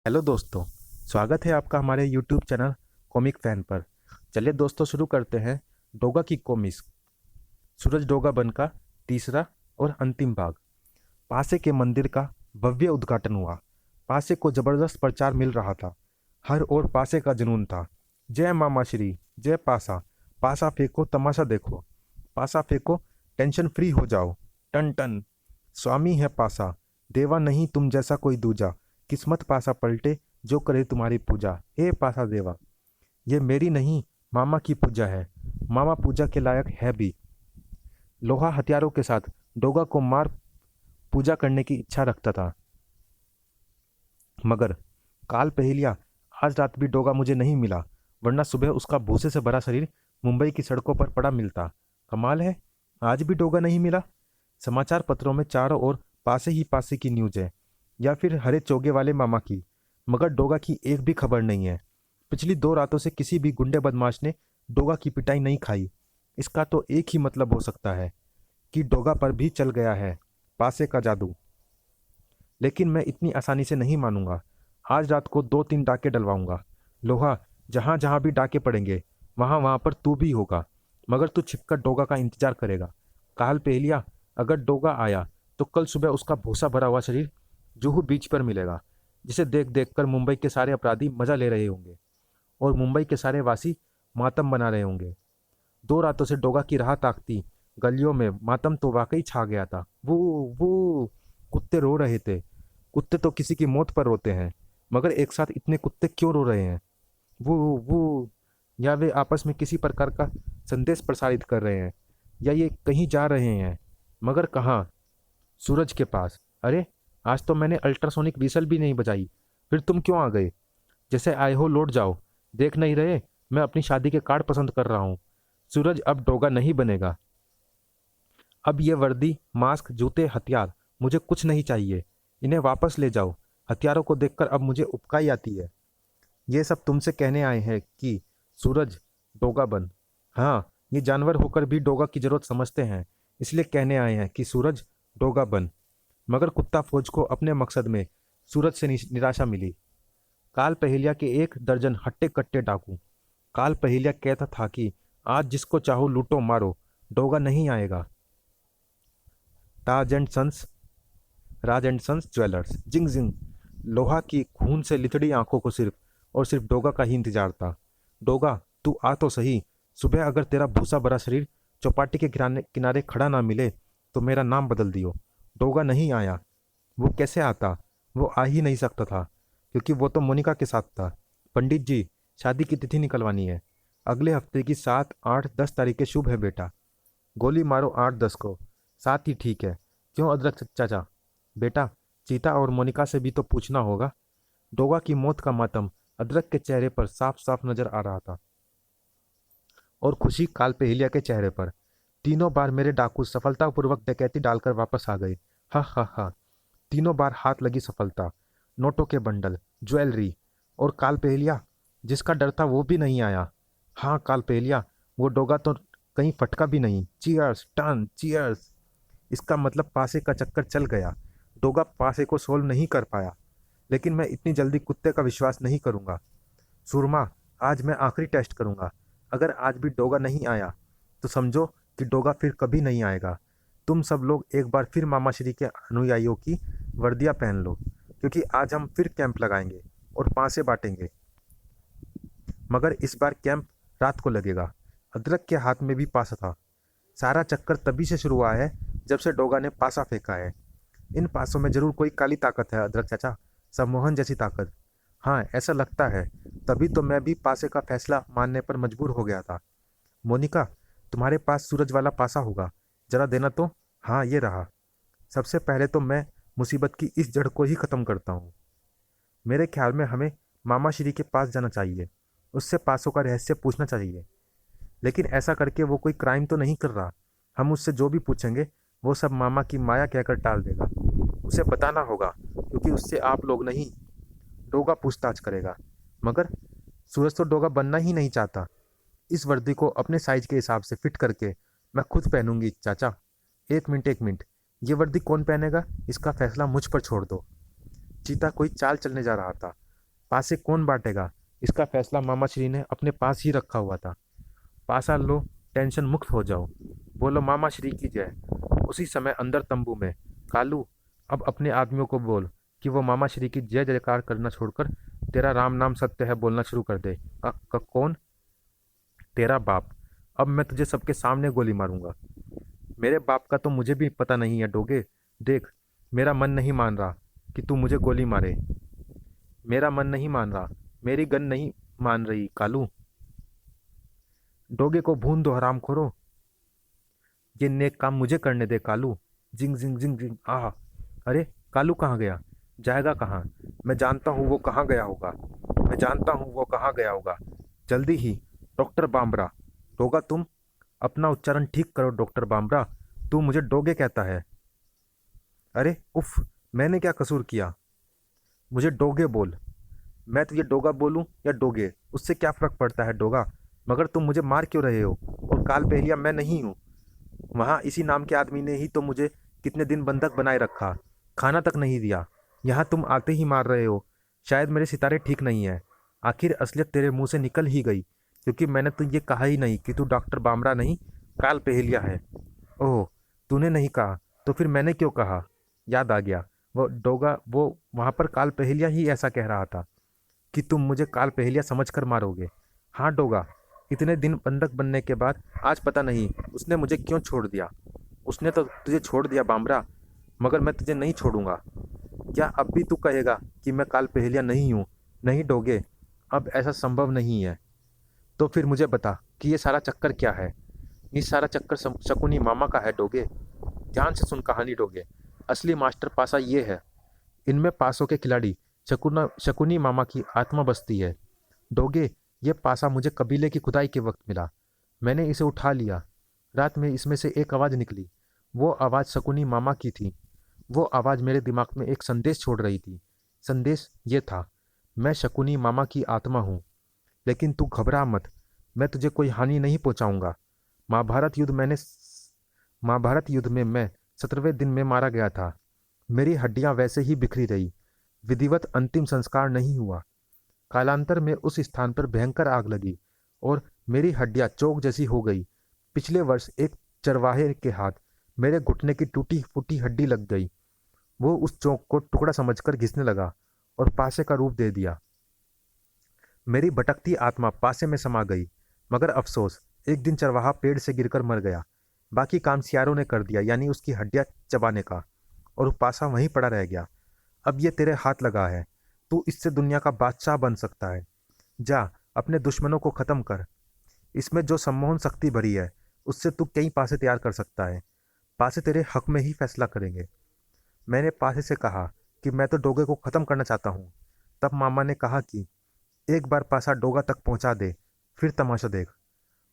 Hello दोस्तों। स्वागत है आपका हमारे यूट्यूब चैनल कॉमिक फैन पर। चलिए दोस्तों, शुरू करते हैं डोगा की कॉमिक्स। सूरज डोगा बन का तीसरा और अंतिम भाग। पासे के मंदिर का भव्य उद्घाटन हुआ। पासे को जबरदस्त प्रचार मिल रहा था। हर ओर पासे का जुनून था। जय मामा श्री, जय पासा। पासा फेंको, तमाशा देखो। पासा फेंको, टेंशन फ्री हो जाओ। Ton ton. स्वामी है पासा, देवा नहीं तुम जैसा कोई दूजा। किस्मत पासा पलटे, जो करे तुम्हारी पूजा। हे पासा देवा, ये मेरी नहीं, मामा की पूजा है। मामा पूजा के लायक है भी। लोहा हथियारों के साथ डोगा को मार पूजा करने की इच्छा रखता था, मगर काल पहेलिया, आज रात भी डोगा मुझे नहीं मिला, वरना सुबह उसका भूसे से भरा शरीर मुंबई की सड़कों पर पड़ा मिलता। कमाल है, आज भी डोगा नहीं मिला। समाचार पत्रों में चारों ओर पासे की न्यूज है, या फिर हरे चोगे वाले मामा की, मगर डोगा की एक भी खबर नहीं है। पिछली 2 रातों से किसी भी गुंडे बदमाश ने डोगा की पिटाई नहीं खाई। इसका तो एक ही मतलब हो सकता है कि डोगा पर भी चल गया है पासे का जादू। लेकिन मैं इतनी आसानी से नहीं मानूंगा। आज रात को 2-3 डाके डलवाऊंगा। लोहा, जहां जहां भी डाके पड़ेंगे वहां वहां पर तू भी होगा, मगर तू छिपकर डोगा का इंतजार करेगा। काल पहेलिया, अगर डोगा आया तो कल सुबह उसका भूसा भरा हुआ शरीर जुहू बीच पर मिलेगा, जिसे देख देख कर मुंबई के सारे अपराधी मजा ले रहे होंगे और मुंबई के सारे वासी मातम बना रहे होंगे। 2 रातों से डोगा की राह ताकती गलियों में मातम तो वाकई छा गया था। वो कुत्ते रो रहे थे। कुत्ते तो किसी की मौत पर रोते हैं, मगर एक साथ इतने कुत्ते क्यों रो रहे हैं? वो या वे आपस में किसी प्रकार का संदेश प्रसारित कर रहे हैं, या ये कहीं जा रहे हैं, मगर कहाँ? सूरज के पास। अरे, आज तो मैंने अल्ट्रासोनिक व्हीसल भी नहीं बजाई, फिर तुम क्यों आ गए? जैसे आए हो लौट जाओ। देख नहीं रहे, मैं अपनी शादी के कार्ड पसंद कर रहा हूँ। सूरज अब डोगा नहीं बनेगा। अब ये वर्दी, मास्क, जूते, हथियार मुझे कुछ नहीं चाहिए। इन्हें वापस ले जाओ। हथियारों को देखकर अब मुझे उबकाई आती है। ये सब तुमसे कहने आए हैं कि सूरज डोगा बन। हाँ, ये जानवर होकर भी डोगा की जरूरत समझते हैं, इसलिए कहने आए हैं कि सूरज डोगा बन। मगर कुत्ता फौज को अपने मकसद में सूरज से निराशा मिली। काल पहेलिया के 1 दर्जन हट्टे कट्टे डाकू। काल पहेलिया कहता था कि आज जिसको चाहो लूटो मारो, डोगा नहीं आएगा। Taj and sons Raj and sons jewellers, जिंग जिंग। लोहा की खून से लिथड़ी आंखों को सिर्फ और सिर्फ डोगा का ही इंतजार था। डोगा, तू आ तो सही। सुबह अगर तेरा भूसा भरा शरीर चौपाटी के किनारे किनारे खड़ा ना मिले तो मेरा नाम बदल दियो। डोगा नहीं आया। वो कैसे आता? वो आ ही नहीं सकता था, क्योंकि वो तो मोनिका के साथ था। पंडित जी, शादी की तिथि निकलवानी है। अगले हफ्ते की 7, 8, 10 तारीखें शुभ है बेटा। गोली मारो 8-10 को। 7 ही ठीक है। क्यों अदरक चाचा? बेटा, चीता और मोनिका से भी तो पूछना होगा। डोगा की मौत का मातम अदरक के चेहरे पर साफ साफ नजर आ रहा था, और खुशी काल पहेलिया के चेहरे पर। तीनों बार मेरे डाकू सफलतापूर्वक डकैती डालकर वापस आ गए। हा हा हा। तीनों बार हाथ लगी सफलता। नोटों के बंडल, ज्वेलरी, और काल पहेलिया, जिसका डर था वो भी नहीं आया। हाँ काल पहेलिया, वो डोगा तो कहीं फटका भी नहीं। Cheers, ton cheers. इसका मतलब पासे का चक्कर चल गया। डोगा पासे को सोल्व नहीं कर पाया, लेकिन मैं इतनी जल्दी कुत्ते का विश्वास नहीं करूंगा। सुरमा, आज मैं आखिरी टेस्ट करूंगा। अगर आज भी डोगा नहीं आया तो समझो कि डोगा फिर कभी नहीं आएगा। तुम सब लोग एक बार फिर मामा श्री के अनुयायियों की वर्दियां पहन लो, क्योंकि आज हम फिर कैंप लगाएंगे और पासे बांटेंगे। मगर इस बार कैंप रात को लगेगा। अदरक के हाथ में भी पासा था। सारा चक्कर तभी से शुरू हुआ है जब से डोगा ने पासा फेंका है। इन पासों में जरूर कोई काली ताकत है अदरक चाचा, सम्मोहन जैसी ताकत। हाँ, ऐसा लगता है। तभी तो मैं भी पासे का फैसला मानने पर मजबूर हो गया था। मोनिका, तुम्हारे पास सूरज वाला पासा होगा, जरा देना तो। हाँ, ये रहा। सबसे पहले तो मैं मुसीबत की इस जड़ को ही खत्म करता हूँ। मेरे ख्याल में हमें मामा श्री के पास जाना चाहिए, उससे पासों का रहस्य पूछना चाहिए। लेकिन ऐसा करके वो कोई क्राइम तो नहीं कर रहा। हम उससे जो भी पूछेंगे वो सब मामा की माया कहकर टाल देगा। उसे बताना होगा, क्योंकि उससे आप लोग नहीं, डोगा पूछताछ करेगा। मगर सूरज तो डोगा बनना ही नहीं चाहता। इस वर्दी को अपने साइज के हिसाब से फिट करके मैं खुद पहनूंगी चाचा। 1 मिनट 1 मिनट, ये वर्दी कौन पहनेगा इसका फैसला मुझ पर छोड़ दो। चीता कोई चाल चलने जा रहा था। पासे कौन बांटेगा, इसका फैसला मामा श्री ने अपने पास ही रखा हुआ था। पासा लो, टेंशन मुक्त हो जाओ, बोलो मामा श्री की जय। उसी समय अंदर तंबू में, कालू अब अपने आदमियों को बोल कि वो मामा श्री की जय जयकार करना छोड़कर तेरा राम नाम सत्य है बोलना शुरू कर दे। कौन? तेरा बाप। अब मैं तुझे सबके सामने गोली मारूंगा। मेरे बाप का तो मुझे भी पता नहीं है डोगे। देख, मेरा मन नहीं मान रहा कि तू मुझे गोली मारे। मेरा मन नहीं मान रहा, मेरी गन नहीं मान रही कालू। डोगे को भून दो हरामखोरो। ये नेक काम मुझे करने दे कालू। जिंग जिंग जिंग जिंग आह। अरे, कालू कहाँ गया? जाएगा कहाँ? मैं जानता हूँ वो कहाँ गया होगा। मैं जानता हूँ वो कहाँ गया होगा। जल्दी ही। डॉक्टर बामरा। डोगा तुम अपना उच्चारण ठीक करो डॉक्टर बामरा। तू मुझे डोगे कहता है। अरे उफ, मैंने क्या कसूर किया? मुझे डोगे बोल। मैं तुझे डोगा बोलूं या डोगे, उससे क्या फर्क पड़ता है डोगा? मगर तुम मुझे मार क्यों रहे हो? और काल पहलिया मैं नहीं हूँ। वहाँ इसी नाम के आदमी ने ही तो मुझे कितने दिन बंधक बनाए रखा, खाना तक नहीं दिया। यहाँ तुम आते ही मार रहे हो। शायद मेरे सितारे ठीक नहीं है। आखिर असलियत तेरे मुंह से निकल ही गई, क्योंकि मैंने तो ये कहा ही नहीं कि तू डॉक्टर बामरा नहीं, काल पहेलिया है। ओह, तूने नहीं कहा तो फिर मैंने क्यों कहा? याद आ गया, वो डोगा वो वहाँ पर काल पहेलिया ही ऐसा कह रहा था कि तुम मुझे काल पहेलिया समझकर मारोगे। हाँ डोगा, इतने दिन बंधक बनने के बाद आज पता नहीं उसने मुझे क्यों छोड़ दिया। उसने तो तुझे छोड़ दिया बामरा, मगर मैं तुझे नहीं छोड़ूंगा। क्या अब भी तू कहेगा कि मैं काल पहेलिया नहीं हूँ? नहीं डोगे, अब ऐसा संभव नहीं है। तो फिर मुझे बता कि ये सारा चक्कर क्या है? ये सारा चक्कर शकुनी मामा का है डोगे। ध्यान से सुन कहानी डोगे। असली मास्टर पासा ये है। इनमें पासों के खिलाड़ी शकुनी मामा की आत्मा बसती है। डोगे, ये पासा मुझे कबीले की खुदाई के वक्त मिला। मैंने इसे उठा लिया। रात में इसमें से एक आवाज़ निकली। वो आवाज़ शकुनी मामा की थी। वो आवाज़ मेरे दिमाग में एक संदेश छोड़ रही थी। संदेश ये था, मैं शकुनी मामा की आत्मा हूँ, लेकिन तू घबरा मत, मैं तुझे कोई हानि नहीं पहुँचाऊँगा। महाभारत युद्ध मैंने महाभारत युद्ध में मैं 17वें दिन में मारा गया था। मेरी हड्डियां वैसे ही बिखरी रही। विधिवत अंतिम संस्कार नहीं हुआ। कालांतर में उस स्थान पर भयंकर आग लगी और मेरी हड्डियां चौक जैसी हो गई। पिछले वर्ष एक चरवाहे के हाथ मेरे घुटने की टूटी फूटी हड्डी लग गई। वो उस चौक को टुकड़ा समझकर घिसने लगा और पासे का रूप दे दिया। मेरी भटकती आत्मा पासे में समा गई, मगर अफसोस, एक दिन चरवाहा पेड़ से गिरकर मर गया। बाकी काम सियारों ने कर दिया, यानी उसकी हड्डियां चबाने का, और वो पासा वहीं पड़ा रह गया। अब ये तेरे हाथ लगा है, तू इससे दुनिया का बादशाह बन सकता है। जा, अपने दुश्मनों को खत्म कर। इसमें जो सम्मोहन शक्ति भरी है, उससे तू कई पासे तैयार कर सकता है। पासे तेरे हक में ही फैसला करेंगे। मैंने पासे से कहा कि मैं तो डोगे को खत्म करना चाहता हूँ। तब मामा ने कहा कि एक बार पासा डोगा तक पहुंचा दे, फिर तमाशा देख।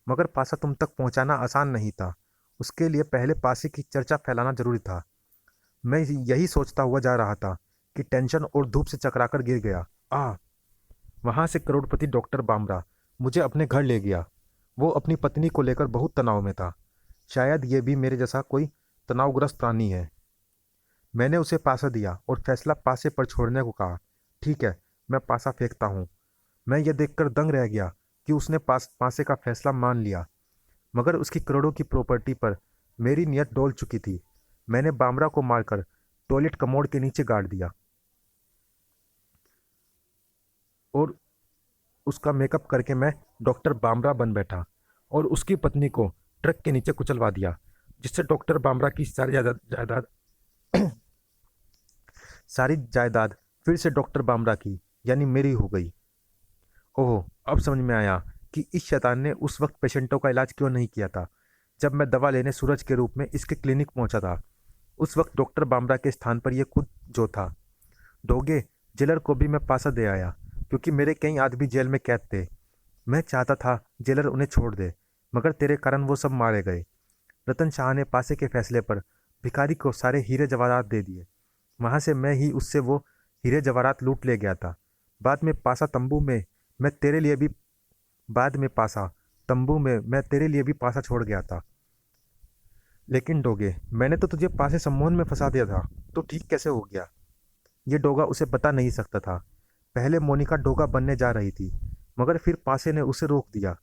मगर पासा तुम तक पहुंचाना आसान नहीं था। उसके लिए पहले पासे की चर्चा फैलाना जरूरी था। मैं यही सोचता हुआ जा रहा था कि टेंशन और धूप से चकराकर गिर गया। आ वहां से करोड़पति डॉक्टर बामरा मुझे अपने घर ले गया। वो अपनी पत्नी को लेकर बहुत तनाव में था। शायद ये भी मेरे जैसा कोई तनावग्रस्त प्राणी है। मैंने उसे पासा दिया और फैसला पासे पर छोड़ने को कहा। ठीक है, मैं पासा फेंकता हूँ। मैं ये देखकर दंग रह गया कि उसने पासे का फैसला मान लिया, मगर उसकी करोड़ों की प्रॉपर्टी पर मेरी नीयत डोल चुकी थी। मैंने बामरा को मारकर टॉयलेट कमोड के नीचे गाड़ दिया और उसका मेकअप करके मैं डॉक्टर बामरा बन बैठा और उसकी पत्नी को ट्रक के नीचे कुचलवा दिया, जिससे डॉक्टर बामरा की सारी जायदाद जायदाद सारी जायदाद फिर से डॉक्टर बामरा की, यानी मेरी हो गई। ओह, अब समझ में आया कि इस शैतान ने उस वक्त पेशेंटों का इलाज क्यों नहीं किया था, जब मैं दवा लेने सूरज के रूप में इसके क्लिनिक पहुंचा था। उस वक्त डॉक्टर बामरा के स्थान पर यह खुद जो था। डोगे, जेलर को भी मैं पासा दे आया, क्योंकि मेरे कई आदमी जेल में कैद थे। मैं चाहता था जेलर उन्हें छोड़ दे, मगर तेरे कारण वो सब मारे गए। रतन शाह ने पासे के फैसले पर भिखारी को सारे हीरे जवाहरात दे दिए। वहां से मैं ही उससे वो हीरे जवाहरात लूट ले गया था। बाद में पासा तंबू में मैं तेरे लिए भी बाद में पासा तंबू में मैं तेरे लिए भी पासा छोड़ गया था। लेकिन डोगे, मैंने तो तुझे पासे सम्मोहन में फंसा दिया था, तो ठीक कैसे हो गया? ये डोगा उसे बता नहीं सकता था। पहले मोनिका डोगा बनने जा रही थी, मगर फिर पासे ने उसे रोक दिया।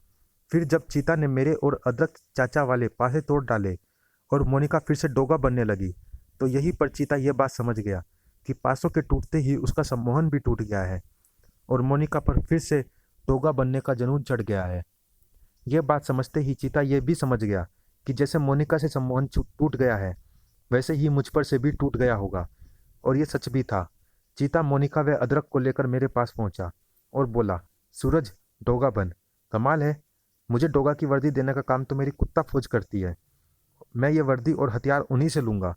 फिर जब चीता ने मेरे और अदरक चाचा वाले पासे तोड़ डाले और मोनिका फिर से डोगा बनने लगी, तो यहीं पर चीता यह बात समझ गया कि पासों के टूटते ही उसका सम्मोहन भी टूट गया है और मोनिका पर फिर से डोगा बनने का जुनून चढ़ गया है। यह बात समझते ही चीता यह भी समझ गया कि जैसे मोनिका से सम्मोहन टूट गया है, वैसे ही मुझ पर से भी टूट गया होगा। और ये सच भी था। चीता मोनिका व अदरक को लेकर मेरे पास पहुंचा और बोला, सूरज, डोगा बन। कमाल है, मुझे डोगा की वर्दी देने का काम तो मेरी कुत्ता फौज करती है। मैं ये वर्दी और हथियार उन्हीं से लूंगा।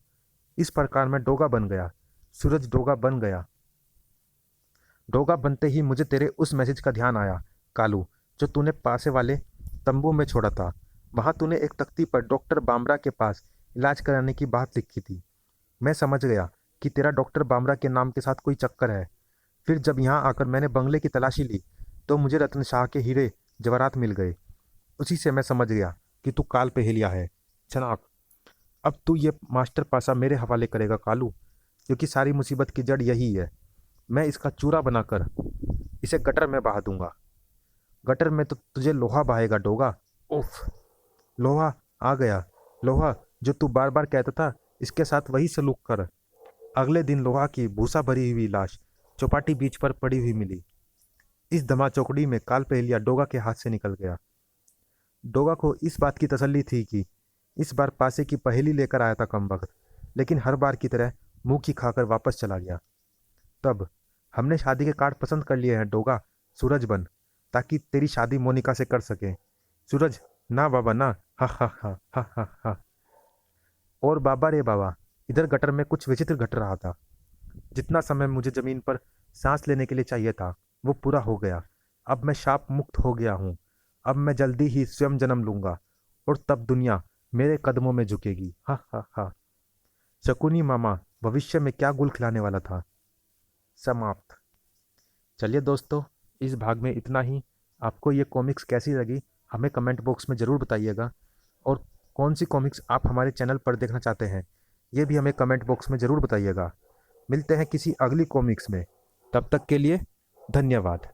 इस प्रकार मैं डोगा बन गया। सूरज डोगा बन गया। डोगा बनते ही मुझे तेरे उस मैसेज का ध्यान आया, कालू, जो तूने पासे वाले तंबू में छोड़ा था। वहां तूने एक तख्ती पर डॉक्टर बामरा के पास इलाज कराने की बात लिखी थी। मैं समझ गया कि तेरा डॉक्टर बामरा के नाम के साथ कोई चक्कर है। फिर जब यहाँ आकर मैंने बंगले की तलाशी ली, तो मुझे रत्न शाह के हीरे जवाहरात मिल गए। उसी से मैं समझ गया कि तू काल पहेलिया है। चनाक, अब तू ये मास्टर पासा मेरे हवाले करेगा कालू, क्योंकि सारी मुसीबत की जड़ यही है। मैं इसका चूरा बनाकर इसे गटर में बहा दूंगा। गटर में तो तुझे लोहा बहाएगा डोगा। उफ, लोहा आ गया। लोहा, जो तू बार बार कहता था, इसके साथ वही सलूक कर। अगले दिन लोहा की भूसा भरी हुई लाश चौपाटी बीच पर पड़ी हुई मिली। इस धमा चौकड़ी में काल पहेलिया डोगा के हाथ से निकल गया। डोगा को इस बात की तसल्ली थी कि इस बार पासे की पहेली लेकर आया था कमबख्त, लेकिन हर बार की तरह मुंह की खाकर वापस चला गया। तब हमने शादी के कार्ड पसंद कर लिए हैं डोगा, सूरज बन, ताकि तेरी शादी मोनिका से कर सके। सूरज, ना बाबा ना, हा हा हा हा हा हा। और बाबा रे बाबा, इधर गटर में कुछ विचित्र घट रहा था। जितना समय मुझे जमीन पर सांस लेने के लिए चाहिए था, वो पूरा हो गया। अब मैं शाप मुक्त हो गया हूँ। अब मैं जल्दी ही स्वयं जन्म लूंगा और तब दुनिया मेरे कदमों में झुकेगी। हा हा हा। शकुनी मामा भविष्य में क्या गुल खिलाने वाला था। समाप्त। चलिए दोस्तों, इस भाग में इतना ही। आपको ये कॉमिक्स कैसी लगी हमें कमेंट बॉक्स में ज़रूर बताइएगा, और कौन सी कॉमिक्स आप हमारे चैनल पर देखना चाहते हैं ये भी हमें कमेंट बॉक्स में ज़रूर बताइएगा। मिलते हैं किसी अगली कॉमिक्स में, तब तक के लिए धन्यवाद।